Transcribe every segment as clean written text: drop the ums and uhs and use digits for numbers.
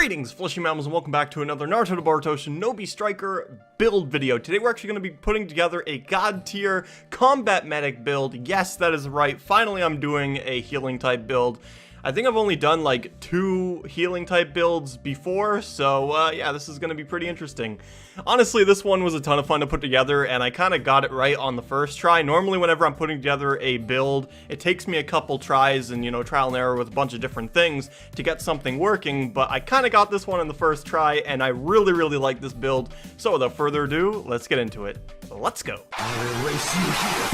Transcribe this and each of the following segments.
Greetings, Fleshy Mammals, and welcome back to another Naruto Boruto Shinobi Striker build video. Today we're actually going to be putting together a god tier combat medic build. Yes, that is right. Finally, I'm doing a healing type build. I think I've only done like 2 healing type builds before, so yeah, this is going to be pretty interesting. Honestly, this one was a ton of fun to put together, and I kind of got it right on the first try. Normally, whenever I'm putting together a build, it takes me a couple tries and, you know, trial and error with a bunch of different things to get something working, but I kind of got this one in the first try, and I really, really like this build. So without further ado, let's get into it. Let's go. I'll erase you here.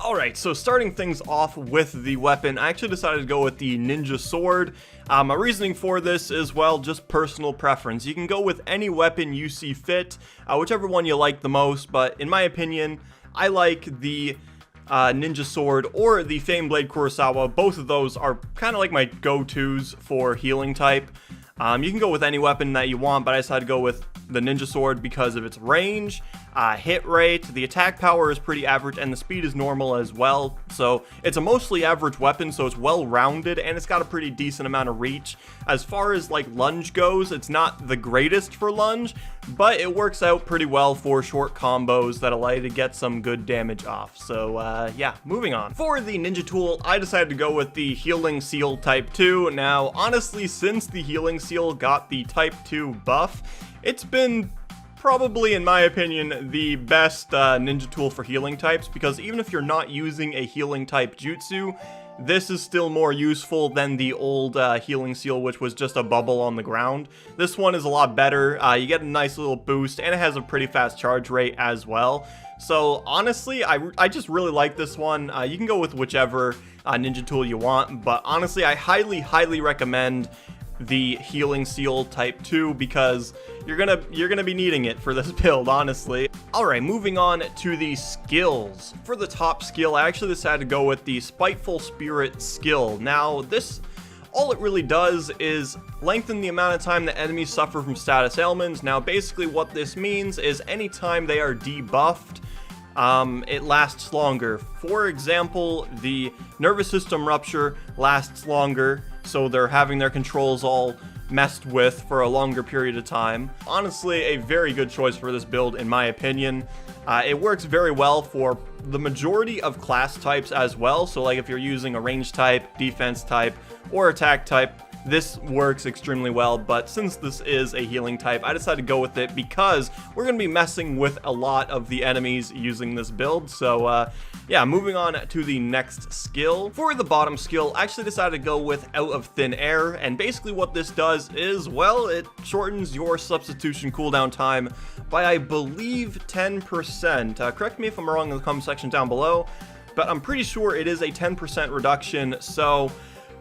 Alright, so starting things off with the weapon, I actually decided to go with the ninja sword. My reasoning for this is, well, just personal preference. You can go with any weapon you see fit, whichever one you like the most, but in my opinion, I like the ninja sword or the Fame Blade Kurosawa. Both of those are kind of like my go-tos for healing type. You can go with any weapon that you want, but I decided to go with the ninja sword because of its range, hit rate, the attack power is pretty average, and the speed is normal as well. So it's a mostly average weapon, so it's well rounded, and it's got a pretty decent amount of reach. As far as like lunge goes, it's not the greatest for lunge, but it works out pretty well for short combos that allow you to get some good damage off. So yeah, moving on. For the ninja tool, I decided to go with the Healing Seal Type 2. Now, honestly, since the Healing Seal got the Type 2 buff, it's been probably, in my opinion, the best ninja tool for healing types, because even if you're not using a healing type jutsu, this is still more useful than the old Healing Seal, which was just a bubble on the ground. This one is a lot better. You get a nice little boost, and it has a pretty fast charge rate as well. So honestly, I just really like this one. You can go with whichever ninja tool you want, but honestly, I highly recommend the Healing Seal Type 2 because you're gonna be needing it for this build, honestly. Alright, moving on to the skills. For the top skill, I actually decided to go with the Spiteful Spirit skill. Now, this, all it really does is lengthen the amount of time that enemies suffer from status ailments. Now, basically what this means is anytime they are debuffed, it lasts longer. For example, the Nervous System Rupture lasts longer, so they're having their controls all messed with for a longer period of time. Honestly, a very good choice for this build, in my opinion. It works very well for the majority of class types as well, so like if you're using a range type, defense type, or attack type, this works extremely well. But since this is a healing type, I decided to go with it because we're going to be messing with a lot of the enemies using this build. So yeah, moving on to the next skill. For the bottom skill, I actually decided to go with Out of Thin Air, and basically what this does is, well, it shortens your substitution cooldown time by, I believe, 10%. Correct me if I'm wrong in the comment section down below, but I'm pretty sure it is a 10% reduction. So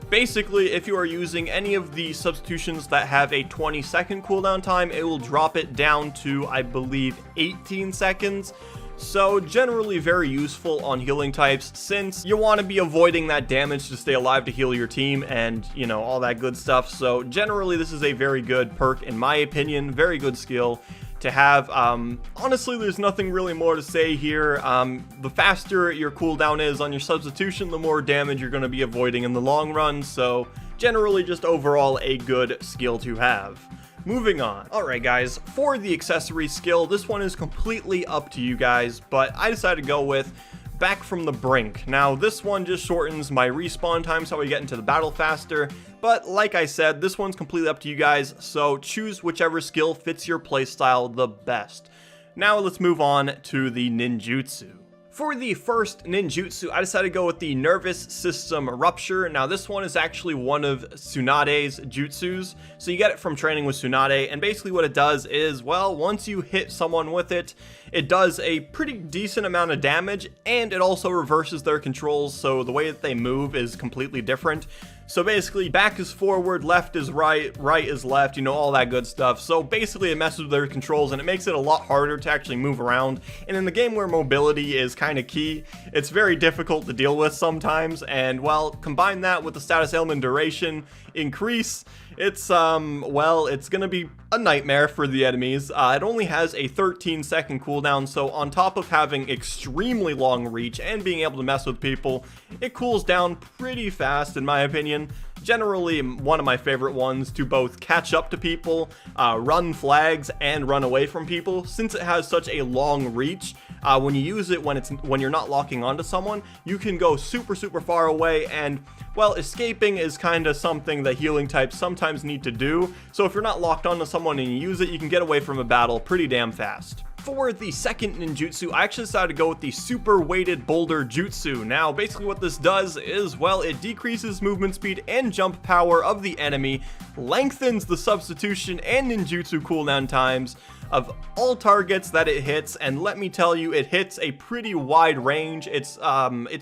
basically, if you are using any of the substitutions that have a 20-second cooldown time, it will drop it down to, I believe, 18 seconds. So generally very useful on healing types, since you want to be avoiding that damage to stay alive to heal your team and, you know, all that good stuff. So generally this is a very good perk, in my opinion, very good skill to have. Honestly, there's nothing really more to say here. The faster your cooldown is on your substitution, the more damage you're going to be avoiding in the long run. So generally just overall a good skill to have. Moving on. Alright guys, for the accessory skill, this one is completely up to you guys, but I decided to go with Back from the Brink. Now, this one just shortens my respawn time so I get into the battle faster, but like I said, this one's completely up to you guys, so choose whichever skill fits your playstyle the best. Now let's move on to the ninjutsu. For the first ninjutsu, I decided to go with the Nervous System Rupture. Now, this one is actually one of Tsunade's jutsus, so you get it from training with Tsunade, and basically what it does is, well, once you hit someone with it, it does a pretty decent amount of damage, and it also reverses their controls, so the way that they move is completely different. So basically, back is forward, left is right, right is left, you know, all that good stuff. So basically, it messes with their controls, and it makes it a lot harder to actually move around. And in the game where mobility is kind of key, it's very difficult to deal with sometimes. And, well, combine that with the status ailment duration increase, It's, well, it's gonna be a nightmare for the enemies. It only has a 13-second cooldown, so on top of having extremely long reach and being able to mess with people, it cools down pretty fast, in my opinion. Generally, one of my favorite ones to both catch up to people, run flags, and run away from people. Since it has such a long reach, when you use it when you're not locking onto someone, you can go super far away, and well, escaping is kind of something that healing types sometimes need to do. So if you're not locked onto someone and you use it, you can get away from a battle pretty damn fast. For the second ninjutsu, I actually decided to go with the Super Weighted Boulder Jutsu. Now, basically what this does is, well, it decreases movement speed and jump power of the enemy, lengthens the substitution and ninjutsu cooldown times of all targets that it hits, and let me tell you, it hits a pretty wide range. It's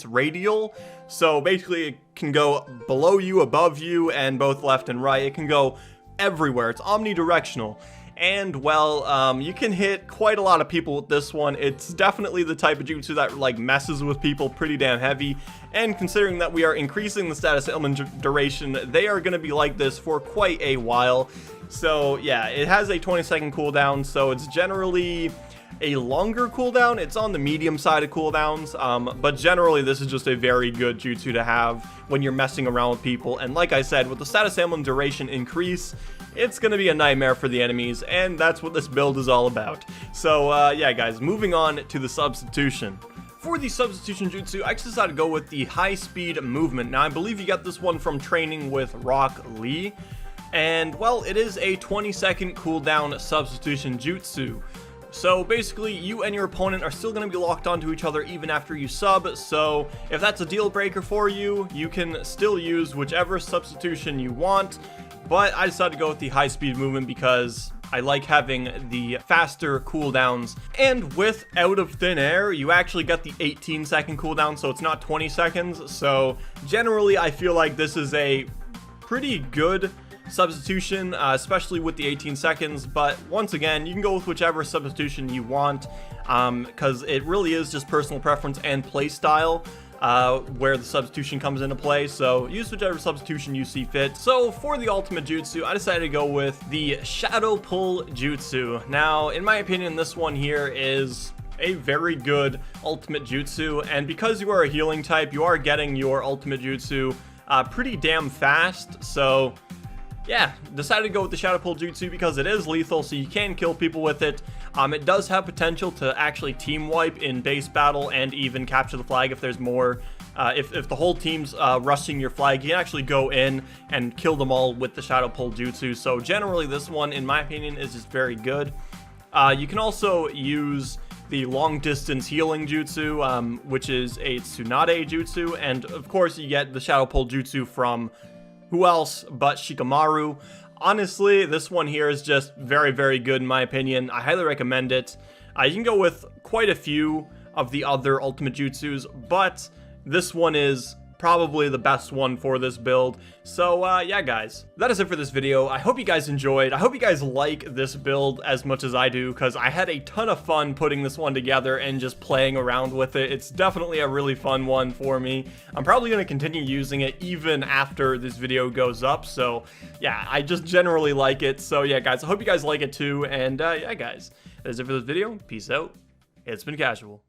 radial, so basically it can go below you, above you, and both left and right. It can go everywhere. It's omnidirectional. And, well, you can hit quite a lot of people with this one. It's definitely the type of jutsu that, like, messes with people pretty damn heavy. And considering that we are increasing the status ailment duration, they are going to be like this for quite a while. So, yeah, it has a 20-second cooldown, so it's generally a longer cooldown. It's on the medium side of cooldowns, but generally this is just a very good jutsu to have when you're messing around with people. And like I said, with the status ailment duration increase, it's going to be a nightmare for the enemies, and that's what this build is all about. So yeah guys, moving on to the substitution. For the substitution jutsu, I actually decided to go with the high speed movement. Now I believe you got this one from training with Rock Lee, and well, it is a 20-second cooldown substitution jutsu. So basically, you and your opponent are still going to be locked onto each other even after you sub, so if that's a deal breaker for you, you can still use whichever substitution you want, but I decided to go with the high speed movement because I like having the faster cooldowns. And with Out of Thin Air, you actually get the 18-second cooldown, so it's not 20 seconds, so generally I feel like this is a pretty good substitution, especially with the 18 seconds, but once again, you can go with whichever substitution you want, because it really is just personal preference and play style where the substitution comes into play, so use whichever substitution you see fit. So for the ultimate jutsu, I decided to go with the Shadow Pull Jutsu. Now, in my opinion, this one here is a very good ultimate jutsu, and because you are a healing type, you are getting your ultimate jutsu pretty damn fast, so yeah, decided to go with the Shadow Pull Jutsu because it is lethal, so you can kill people with it. It does have potential to actually team wipe in base battle and even capture the flag if there's more. If the whole team's rushing your flag, you can actually go in and kill them all with the Shadow Pull Jutsu. So generally this one, in my opinion, is just very good. You can also use the long distance healing jutsu, which is a Tsunade jutsu, and of course you get the Shadow Pull Jutsu from who else but Shikamaru. Honestly, this one here is just very good in my opinion. I highly recommend it. You can go with quite a few of the other ultimate jutsus, but this one is probably the best one for this build. So yeah guys, that is it for this video. I hope you guys enjoyed. I hope you guys like this build as much as I do, because I had a ton of fun putting this one together and just playing around with it. It's definitely a really fun one for me. I'm probably going to continue using it even after this video goes up, so yeah, I just generally like it. So yeah guys, I hope you guys like it too, and yeah guys, that is it for this video. Peace out. It's been casual.